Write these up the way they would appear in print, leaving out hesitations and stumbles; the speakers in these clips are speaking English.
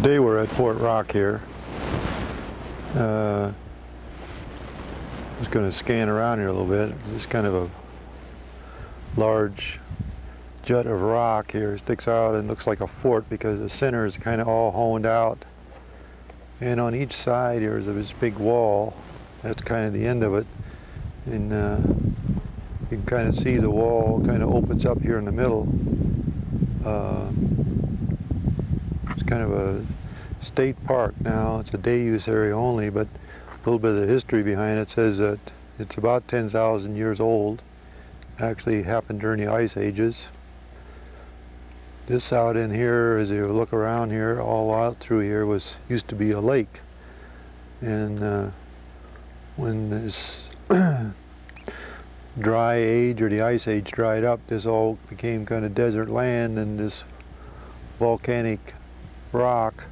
Today we're at Fort Rock here. Just going to scan around here a little bit. This kind of a large jut of rock here sticks out and looks like a fort because the center is kind of all honed out. And on each side here is this big wall. That's kind of the end of it. And you can kind of see the wall kind of opens up here in the middle. It's kind of a state park now. It's a day use area only, but a little bit of the history behind it says that it's about 10,000 years old. Actually happened during the ice ages. This out in here, as you look around here, all out through here used to be a lake. And when this dry age or the ice age dried up, this all became kind of desert land, and this volcanic rock,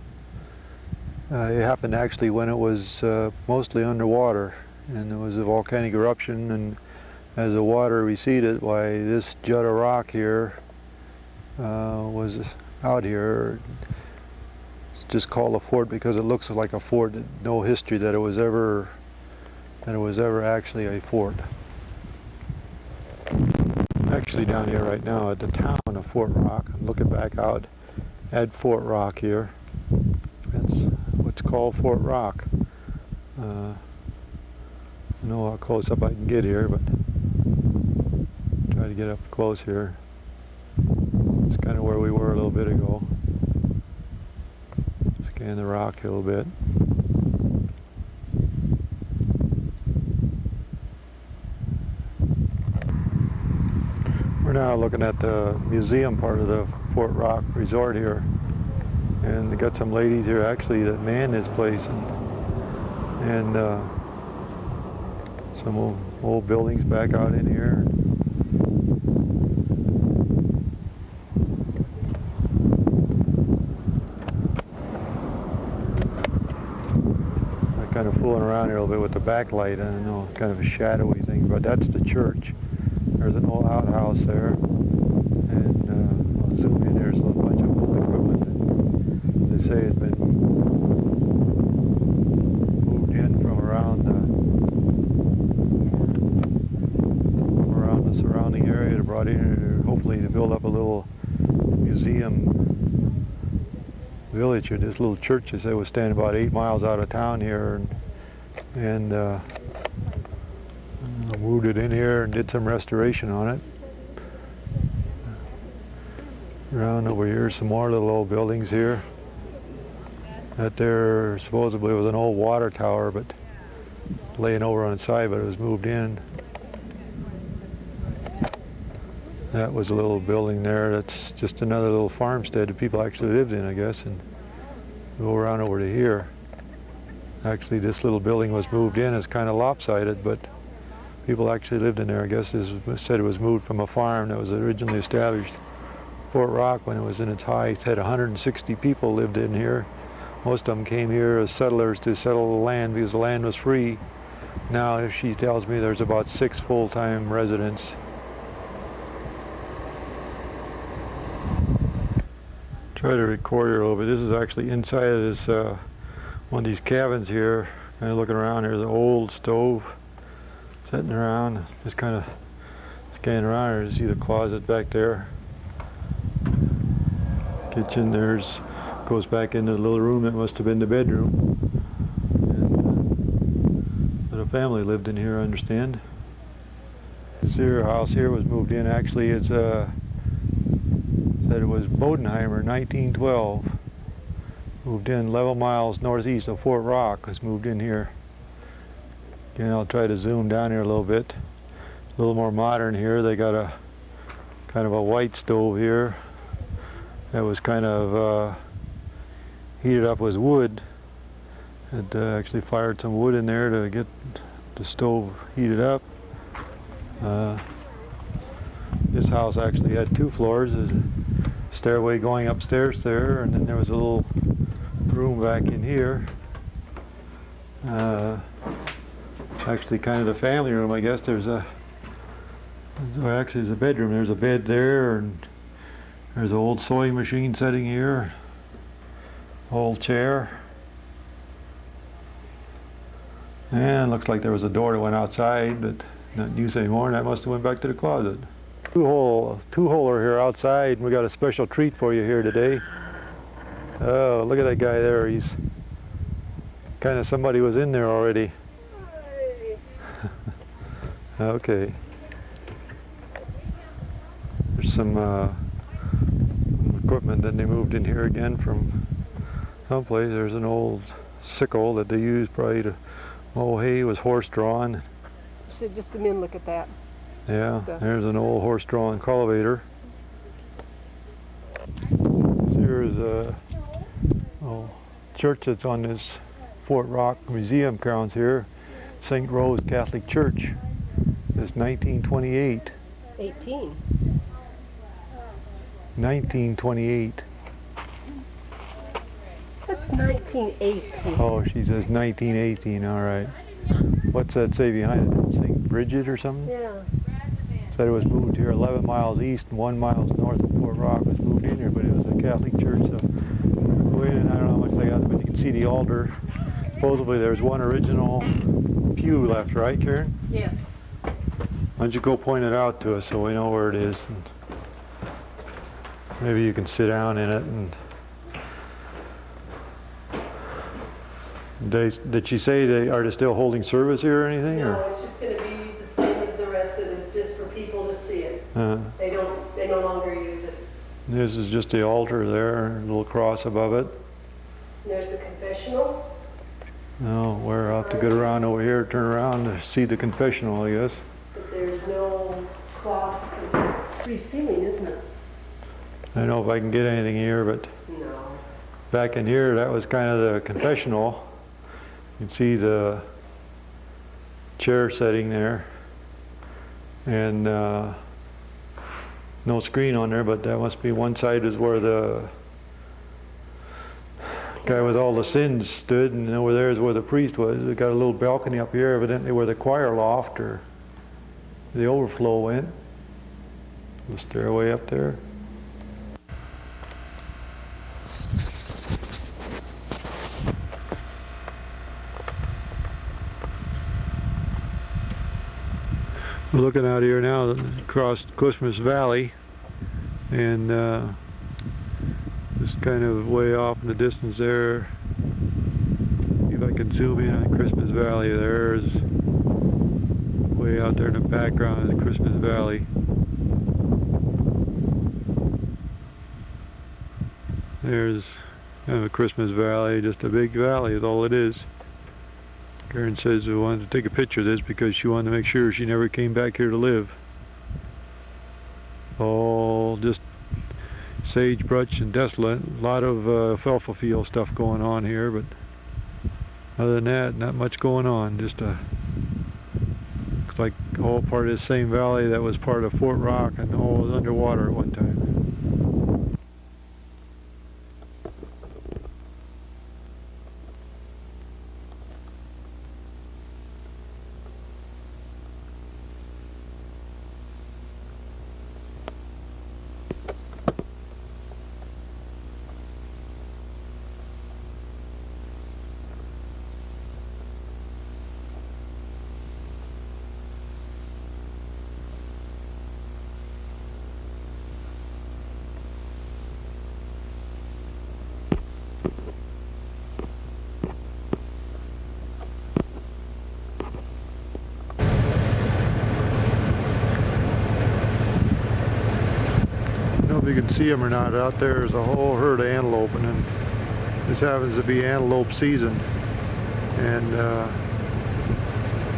it happened actually when it was mostly underwater, and there was a volcanic eruption, and as the water receded, why this jut of rock here was out here. It's just called a fort because it looks like a fort. No history that it was ever actually a fort. I'm actually down here right now at the town of Fort Rock. I'm looking back out at Fort Rock here. That's what's called Fort Rock. I don't know how close up I can get here, but try to get up close here. It's kind of where we were a little bit ago. Scan the rock a little bit. We're now looking at the museum part of the Fort Rock resort here, and they got some ladies here actually that man this place, and some old buildings back out in here. I'm kind of fooling around here a little bit with the backlight. I don't know, kind of a shadowy thing, but that's the church. There's an old outhouse there, and I'll zoom in. There's a bunch of old equipment that they say has been moved in from around the surrounding area, to brought in here, hopefully to build up a little museum village here. This little church, they say, was standing about 8 miles out of town here, and moved it in here and did some restoration on it. Around over here, some more little old buildings here. That there supposedly was an old water tower, but laying over on the side, but it was moved in. That was a little building there. That's just another little farmstead that people actually lived in, I guess. And go around over to here. Actually, this little building was moved in. It's kind of lopsided, but people actually lived in there. I guess this said it was moved from a farm that was originally established. Fort Rock, when it was in its height, had 160 people lived in here. Most of them came here as settlers to settle the land because the land was free. Now, she tells me there's about 6 full-time residents. Try to record here a little bit. This is actually inside of this one of these cabins here. Kind of looking around here, the old stove sitting around. Just kind of scanning around here to see the closet back there. Kitchen goes back into the little room that must have been the bedroom. And, a family lived in here, I understand. This here house here was moved in. Actually, it's said it was Bodenheimer, 1912. Moved in 11 miles northeast of Fort Rock. Was moved in here. Again, I'll try to zoom down here a little bit. A little more modern here. They got a kind of a white stove here that was kind of heated up with wood. It actually fired some wood in there to get the stove heated up. This house actually had 2 floors. There's a stairway going upstairs there, and then there was a little room back in here. Actually kind of the family room, I guess. Actually there's a bedroom. There's a bed there, and there's an old sewing machine sitting here. Old chair. And looks like there was a door that went outside, but not used anymore, and that must have went back to the closet. Two-holer here outside, and we got a special treat for you here today. Oh, look at that guy there. He's kind of somebody was in there already. Okay. There's some equipment that they moved in here again from someplace. There's an old sickle that they used probably to mow hay. It was horse-drawn. You should just come in, look at that. Yeah, there's an old horse-drawn cultivator. Here's a church that's on this Fort Rock Museum grounds here. St. Rose Catholic Church. It's 1928. 1928. That's 1918. Oh, she says 1918, all right. What's that say behind it? St. Bridget or something? Yeah. Said it was moved here 11 miles east and 1 mile north of Fort Rock. It was moved in here, but it was a Catholic church. So go in, and I don't know how much they got, but you can see the altar. Supposedly there's one original pew left, right, Karen? Yes. Why don't you go point it out to us so we know where it is? And maybe you can sit down in it. And did she say are they still holding service here or anything? No, or? it's just going to be the same as the rest of it. It's just for people to see it. They no longer use it. This is just the altar there, a little cross above it. And there's the confessional. No, we're have to get around over here, turn around to see the confessional, I guess. But there's no cloth. Free ceiling, isn't it? I don't know if I can get anything here, but No. back in here, that was kind of the confessional. You can see the chair setting there. And no screen on there, but that must be one side is where the guy with all the sins stood, and over there is where the priest was. They got a little balcony up here, evidently where the choir loft or the overflow went. The stairway up there. We're looking out here now across Christmas Valley, and just kind of way off in the distance there. If I can zoom in on Christmas Valley, there's way out there in the background is Christmas Valley. There's kind of a Christmas Valley, just a big valley is all it is. Karen says she wanted to take a picture of this because she wanted to make sure she never came back here to live. All just sagebrush and desolate. A lot of alfalfa field stuff going on here, but other than that, not much going on. Just looks like all part of the same valley that was part of Fort Rock, and all was underwater at one time. If you can see them or not, out there's a whole herd of antelope, and this happens to be antelope season, and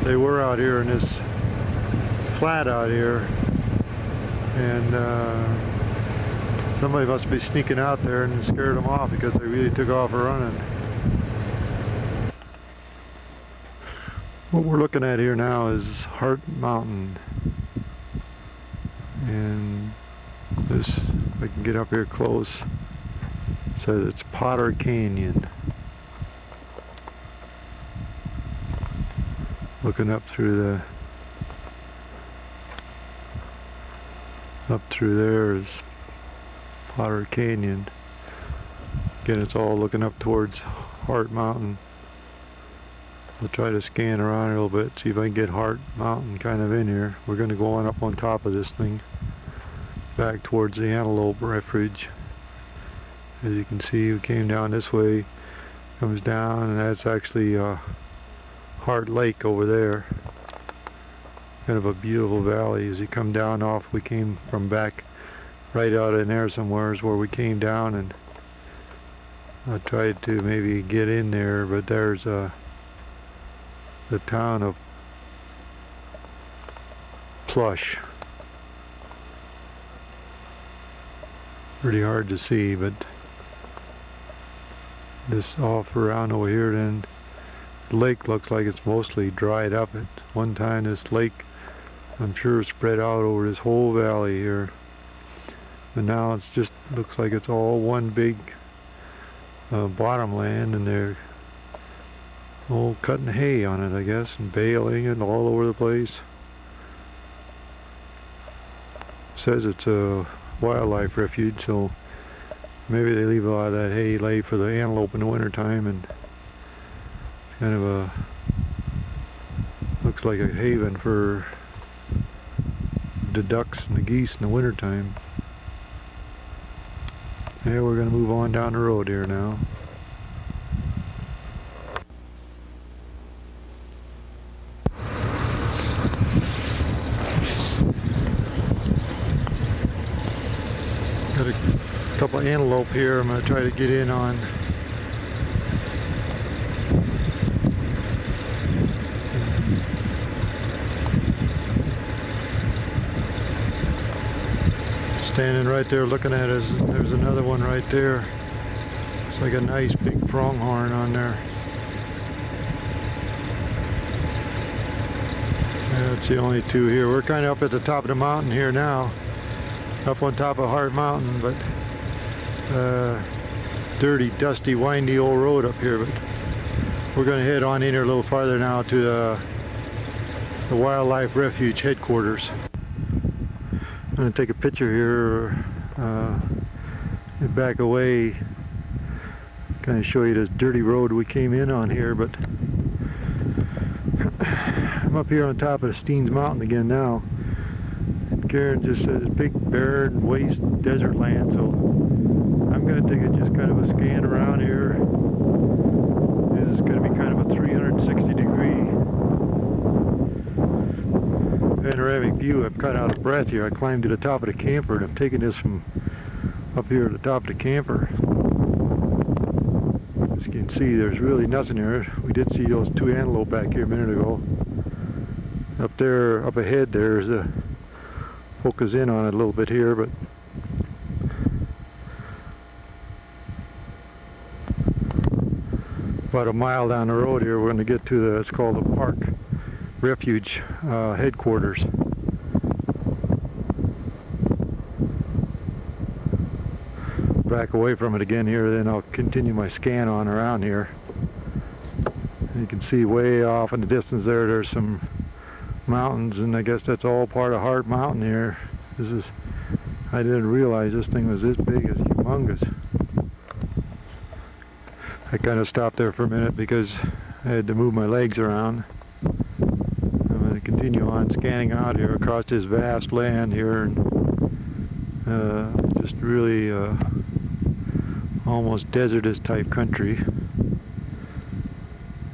they were out here in this flat out here, and somebody must be sneaking out there and scared them off because they really took off running. What we're looking at here now is Hart Mountain, and this, if I can get up here close, says it's Potter Canyon. Looking up through there is Potter Canyon. Again, it's all looking up towards Hart Mountain. I'll try to scan around a little bit, see if I can get Hart Mountain kind of in here. We're going to go on up on top of this thing, back towards the Antelope Refuge. As you can see, we came down this way, comes down, and that's actually Hart Lake over there. Kind of a beautiful valley. As you come down off, we came from back right out in there somewhere is where we came down, and I tried to maybe get in there, but there's the town of Plush. Pretty hard to see, but this off around over here, then the lake looks like it's mostly dried up. At one time this lake, I'm sure, spread out over this whole valley here, but now it's just looks like it's all one big bottomland, and they're all cutting hay on it, I guess, and baling it all over the place. Says it's a wildlife refuge, so maybe they leave a lot of that hay laid for the antelope in the wintertime, and it's kind of a, looks like a haven for the ducks and the geese in the wintertime. Yeah, we're going to move on down the road here now. Got a couple of antelope here I'm going to try to get in on. Standing right there looking at us, there's another one right there. It's like a nice big pronghorn on there. Yeah, that's the only two here. We're kind of up at the top of the mountain here now. Up on top of Hart Mountain, but dirty, dusty, windy old road up here. But we're going to head on in here a little farther now to the Wildlife Refuge headquarters. I'm going to take a picture here, back away, kind of show you this dirty road we came in on here, but I'm up here on top of the Steens Mountain again now. Karen just said it's big, barren, waste, desert land, so I'm going to take just kind of a scan around here. This is going to be kind of a 360-degree panoramic view. I'm kind of out of breath here. I climbed to the top of the camper, and I'm taking this from up here at the top of the camper. As you can see, there's really nothing here. We did see those two antelope back here a minute ago. Up there, up ahead, there's a focus in on it a little bit here, but about a mile down the road here, we're going to get to the, it's called the Park Refuge headquarters. Back away from it again here, then I'll continue my scan on around here. And you can see way off in the distance there, there's some mountains, and I guess that's all part of Hart Mountain here. This is, I didn't realize this thing was this big. It's humongous. I kind of stopped there for a minute because I had to move my legs around. I'm going to continue on scanning out here across this vast land here, and just really almost desertous type country. I'm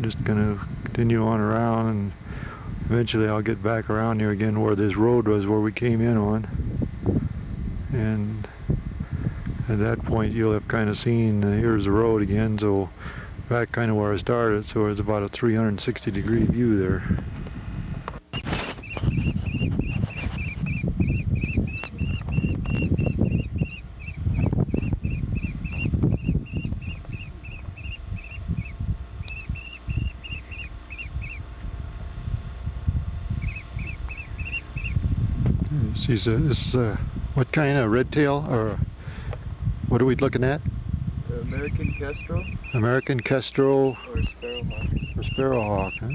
just going to continue on around, and eventually I'll get back around here again where this road was, where we came in on. And at that point you'll have kind of seen, here's the road again, so back kind of where I started, so it's about a 360-degree view there. This is what kind of red tail, or what are we looking at? American kestrel. American kestrel. Or sparrowhawk. Or sparrowhawk, huh?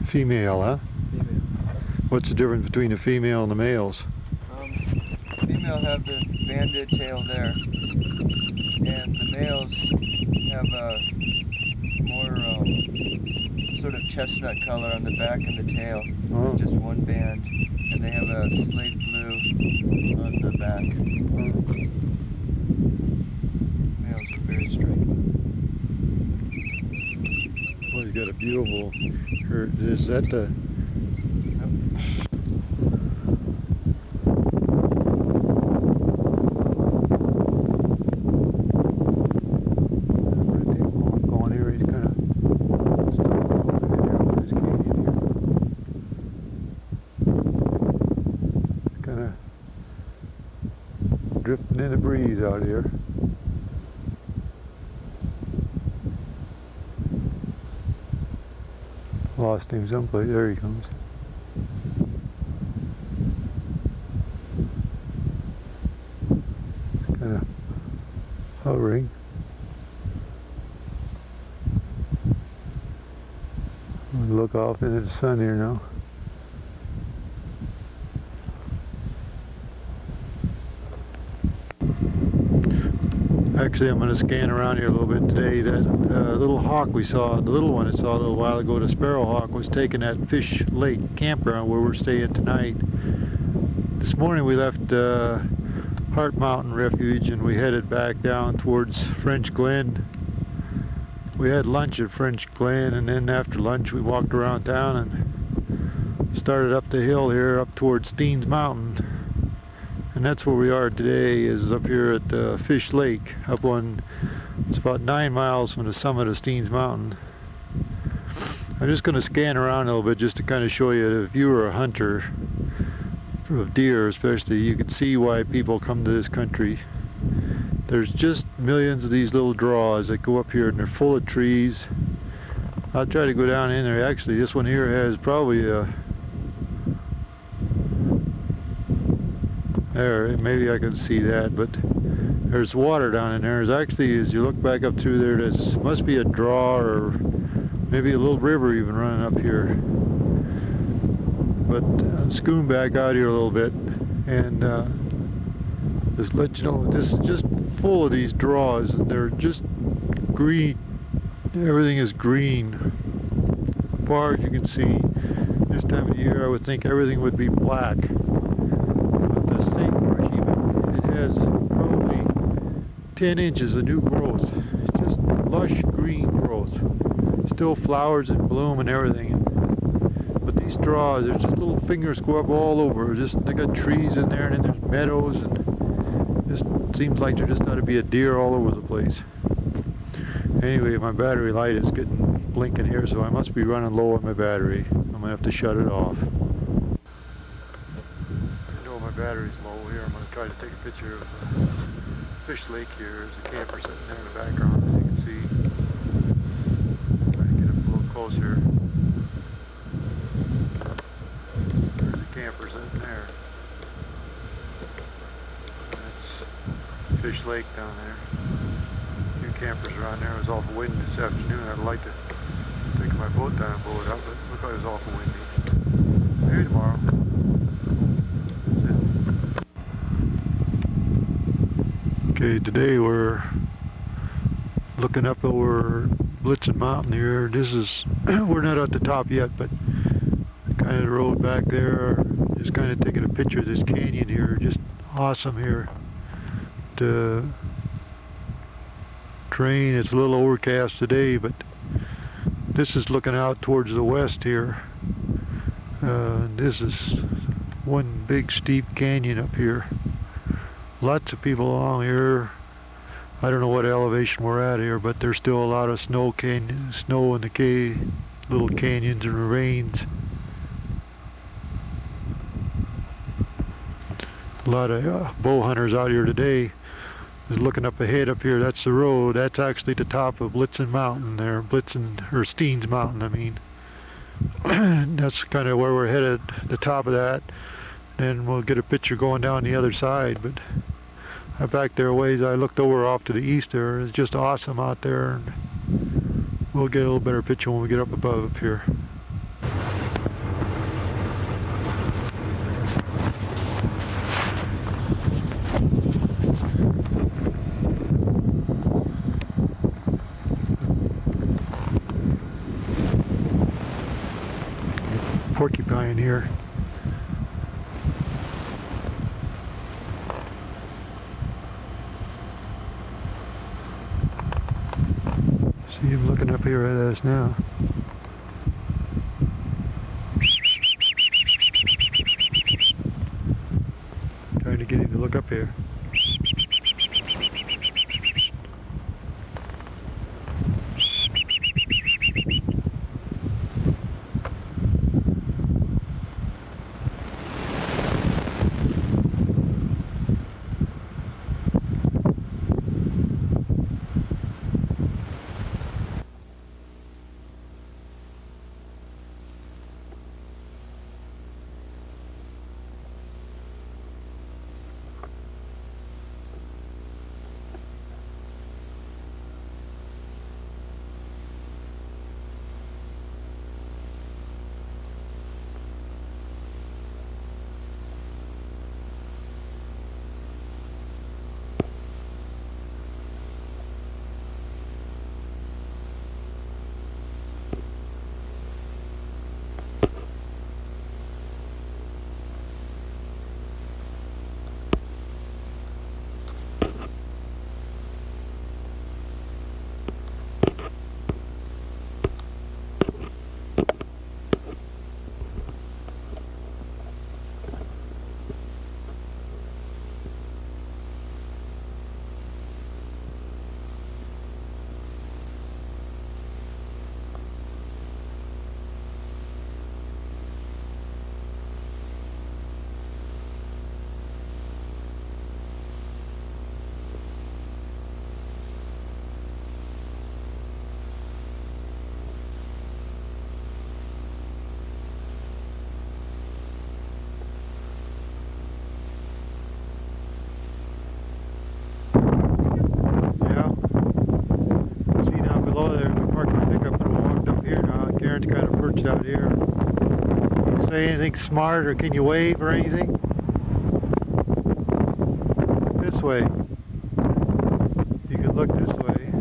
Female, huh? Female. What's the difference between the female and the males? Female female have the banded tail there, and the males have a more sort of chestnut color on the back and the tail. Oh. It's just one band, and they have a slate blue on the back. Males are very striking. Well, he's got a beautiful. Is that the? Going here, he's kind of this canyon here. Kind of drifting in the breeze out here. Lost him someplace. There he comes. Kind of hovering. Look off into the sun here now. Actually, I'm going to scan around here a little bit today. That little hawk we saw, the little one I saw a little while ago, the sparrowhawk, was taken at Fish Lake campground where we're staying tonight. This morning we left Hart Mountain Refuge and we headed back down towards French Glen. We had lunch at French Glen, and then after lunch we walked around town and started up the hill here up towards Steens Mountain. And that's where we are today, is up here at Fish Lake, up on, it's about 9 miles from the summit of Steens Mountain. I'm just going to scan around a little bit just to kind of show you that if you were a hunter of deer especially, you can see why people come to this country. There's just millions of these little draws that go up here and they're full of trees. I'll try to go down in there. Actually, this one here has probably there, maybe I can see that, but there's water down in there. There's actually, as you look back up through there, there's must be a draw or maybe a little river even running up here. But scoot back out here a little bit and just let you know, this is just full of these draws, and they're just green. Everything is green. As far as you can see, this time of year I would think everything would be black. But the sagebrush, even, it has probably 10 inches of new growth. It's just lush green growth. Still flowers in bloom and everything. But these draws, there's just little fingers go up all over. Just they got trees in there, and then there's meadows, and just seems like there just ought to be a deer all over the place. Anyway, my battery light is getting blinking here, so I must be running low on my battery. I'm gonna have to shut it off. I know my battery's low here. I'm gonna try to take a picture of Fish Lake here. There's a camper sitting there in the background, as you can see. Try to get up a little closer. There's a camper sitting there. Fish Lake down there. A few campers around there. It was awful windy this afternoon. I'd like to take my boat down and blow it up, but it looked like it was awful windy. Maybe tomorrow. That's it. Okay, today we're looking up over Blitzen Mountain here. This is, we're not at the top yet, but kind of the road back there. Just kind of taking a picture of this canyon here. Just awesome here. Terrain, it's a little overcast today, but this is looking out towards the west here. This is one big steep canyon up here. Lots of people along here. I don't know what elevation we're at here, but there's still a lot of snow in the little canyons and ravines. A lot of bow hunters out here today. Just looking up ahead up here, that's the road. That's actually the top of Blitzen Mountain there. Steens Mountain, I mean. That's kind of where we're headed, the top of that. Then we'll get a picture going down the other side. But back there a ways, I looked over off to the east there. It's just awesome out there. And we'll get a little better picture when we get up above up here. porcupine here. See him looking up here at us now. Trying to get him to look up here. Kind of perched out here. Can you say anything smart, or can you wave or anything? This way. You can look this way.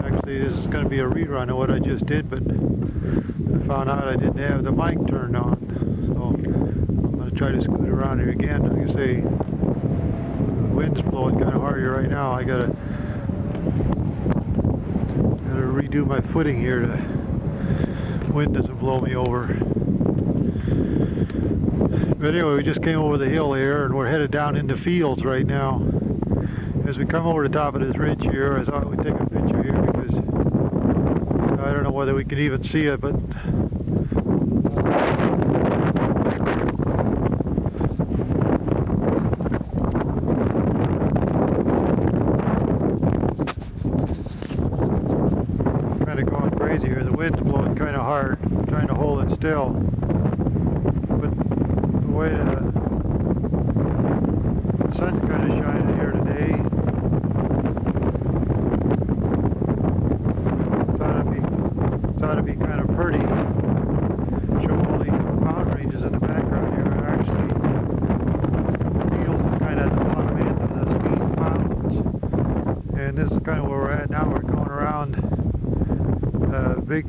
Actually, this is going to be a rerun of what I just did, but I found out I didn't have the mic turned on. So I'm going to try to scoot around here again. Like I say, the wind's blowing kind of hard here right now. I gotta redo my footing here to wind doesn't blow me over. But anyway, we just came over the hill here and we're headed down into fields right now. As we come over the top of this ridge here, I thought we'd take a picture here because I don't know whether we can even see it, but here. The wind's blowing kind of hard. I'm trying to hold it still. But the way the sun's kind of shining here today, it's ought to be kind of pretty. Show all these mountain ranges in the background here. Are actually, the fields is kind of at the bottom end of the Steens Mountains. And this is kind of where we're at now. We're going around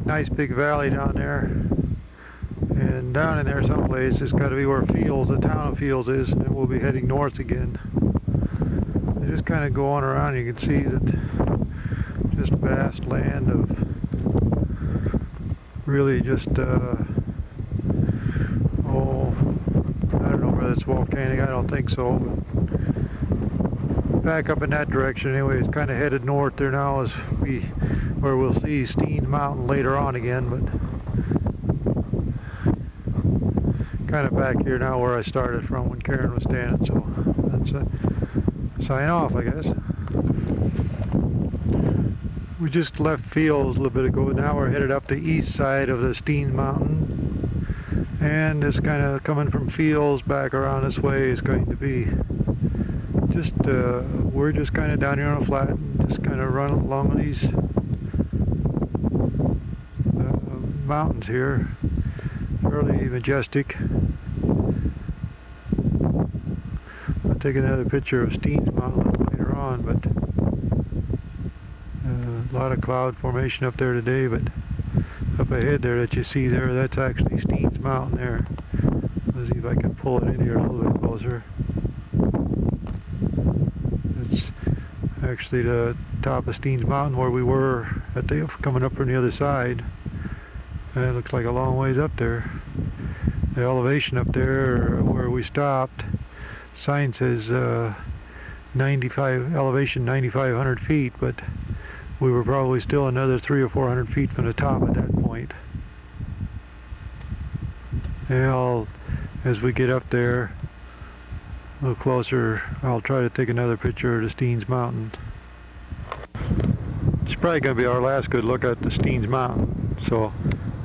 nice big valley down there, and down in there someplace it's got to be where Fields, the town of Fields is, and we'll be heading north again. And just kind of going around, you can see that just vast land of really just oh, I don't know whether it's volcanic, I don't think so, but back up in that direction anyway. It's kind of headed north there now, as where we'll see Steens Mountain later on again, but kind of back here now where I started from when Karen was standing. So that's a sign off, I guess. We just left Fields a little bit ago. Now we're headed up the east side of the Steens Mountain, and it's kind of coming from Fields back around this way is going to be just we're just kind of down here on a flat and just kind of run along these mountains here. Fairly majestic. I'll take another picture of Steens Mountain later on, but a lot of cloud formation up there today, but Up ahead there that you see there, that's actually Steens Mountain there. Let's see if I can pull it in here a little bit closer. It's actually the top of Steens Mountain where we were at the coming up from the other side. And it looks like a long ways up there. The elevation up there where we stopped, sign says elevation 9,500 feet, but we were probably still another 300 or 400 feet from the top at that point. And as we get up there a little closer, I'll try to take another picture of the Steens Mountain. It's probably going to be our last good look at the Steens Mountain. So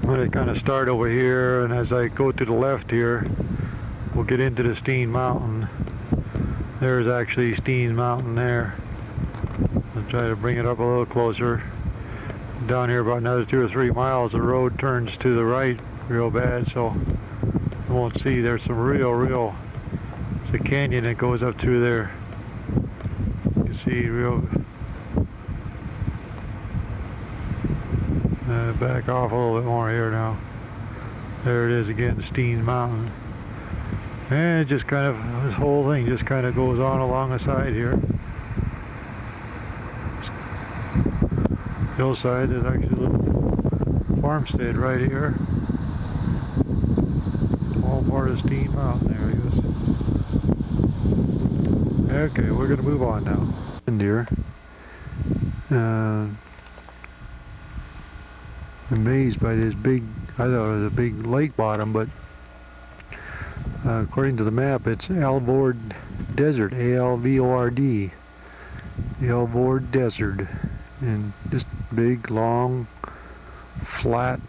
I'm going to kind of start over here, and as I go to the left here, we'll get into the Steens Mountain. There's actually Steens Mountain there. I'll try to bring it up a little closer. Down here about another 2 or 3 miles, the road turns to the right real bad, so you won't see. There's some real, it's a canyon that goes up through there. You can see real. Back off a little bit more here now. There it is again, the Steens Mountain. And it just kind of, this whole thing just kind of goes on along the side here. Hillside, there's actually a little farmstead right here. All part of Steens Mountain there, I guess. Okay, we're going to move on now. And here. Amazed by this big, I thought it was a big lake bottom, but according to the map, it's Alvord Desert, A-L-V-O-R-D, the Alvord Desert, and just big, long, flat,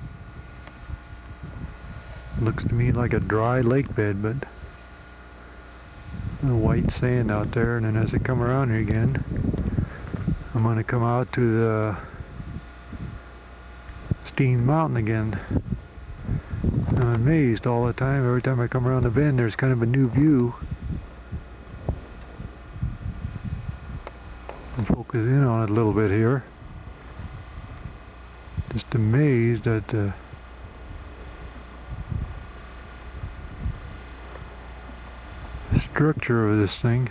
looks to me like a dry lake bed, but the white sand out there. And then as I come around here again, I'm going to come out to the Steens Mountain again. I'm amazed all the time. Every time I come around the bend, there's kind of a new view. I'll focus in on it a little bit here. Just amazed at the structure of this thing.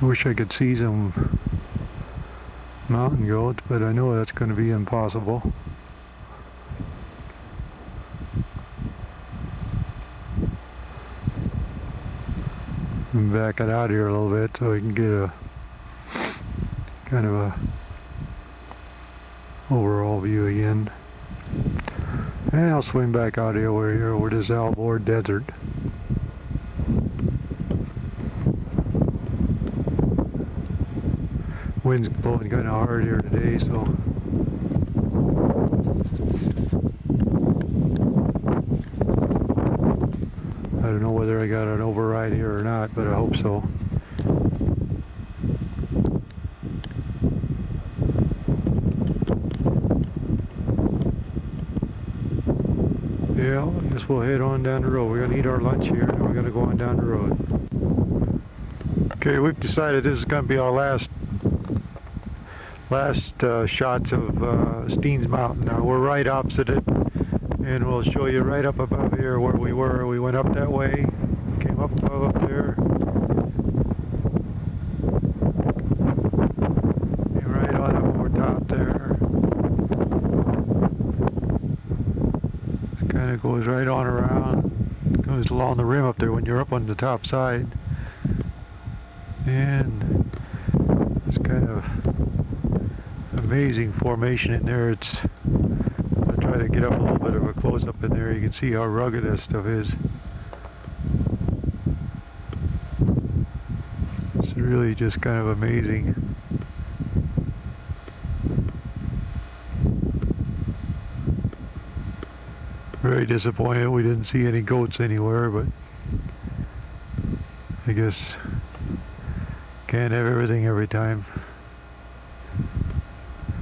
I wish I could see some mountain goats, but I know that's going to be impossible. And back it out here a little bit so we can get a kind of a overall view again. And I'll swing back out here where this Alvord Desert. Wind's blowing kind of hard here today, so I don't know whether I got an override here or not, but I hope so. Yeah, I guess we'll head on down the road. We're going to eat our lunch here, and we're going to go on down the road. Okay, we've decided this is going to be our last shots of Steens Mountain. Now we're right opposite it, and we'll show you right up above here where we were. We went up that way, came up above up there, and right on up over top there. It kind of goes right on around, goes along the rim up there when you're up on the top side, and it's kind of amazing formation in there. I'll try to get up a little bit of a close-up in there. You can see how rugged that stuff is. It's really just kind of amazing. Very disappointed we didn't see any goats anywhere, but I guess can't have everything every time.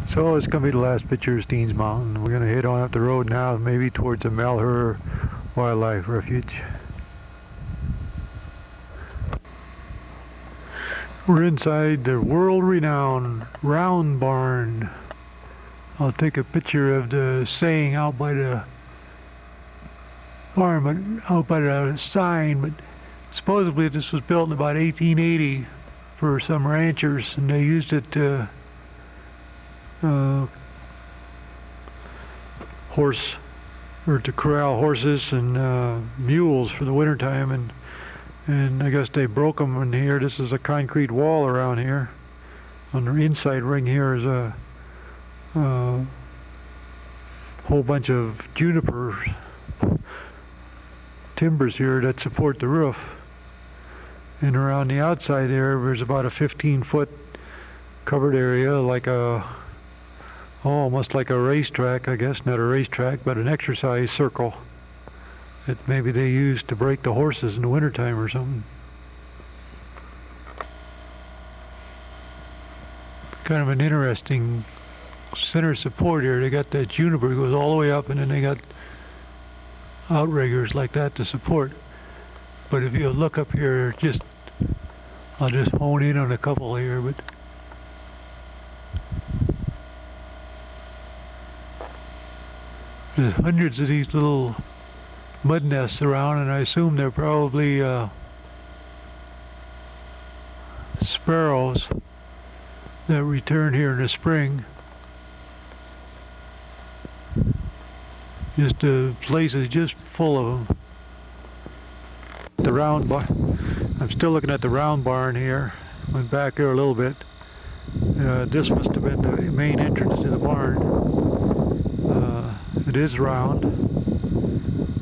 So it's going to be the last picture of Steens Mountain. We're going to head on up the road now, maybe towards the Malheur Wildlife Refuge. We're inside the world-renowned round barn. I'll take a picture of the saying out by the barn, but out by the sign. But supposedly this was built in about 1880 for some ranchers, and they used it to to corral horses and mules for the wintertime, and I guess they broke them in here. This is a concrete wall around here. On the inside ring here is a whole bunch of juniper timbers here that support the roof. And around the outside there's about a 15-foot covered area, like almost like a racetrack, I guess. Not a racetrack, but an exercise circle that maybe they use to break the horses in the wintertime or something. Kind of an interesting center support here. They got that juniper goes all the way up, and then they got outriggers like that to support. But if you look up here, I'll just hone in on a couple here, but there's hundreds of these little mud nests around, and I assume they're probably sparrows that return here in the spring. Just the place is just full of them. The round barn. I'm still looking at the round barn here. Went back here a little bit. This must have been the main entrance to the barn. It is round.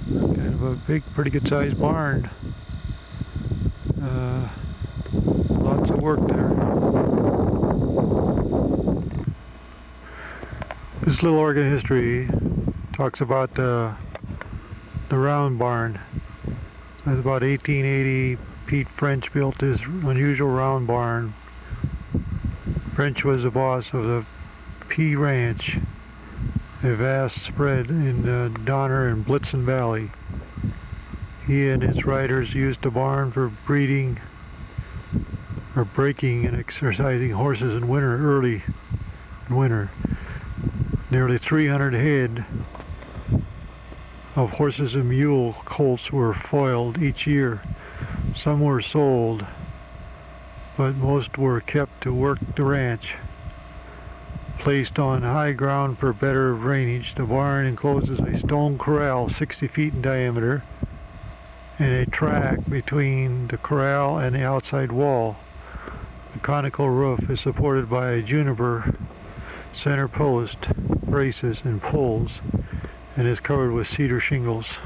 Kind of a big, pretty good sized barn. Lots of work there. This little Oregon history talks about the round barn. It was about 1880. Pete French built this unusual round barn. French was the boss of the P Ranch, a vast spread in Donner and Blitzen Valley. He and his riders used the barn for breeding or breaking and exercising horses in winter, early in winter. Nearly 300 head of horses and mule colts were foaled each year. Some were sold, but most were kept to work the ranch. Placed on high ground for better drainage, the barn encloses a stone corral 60 feet in diameter and a track between the corral and the outside wall. The conical roof is supported by a juniper center post, braces, and poles, and is covered with cedar shingles.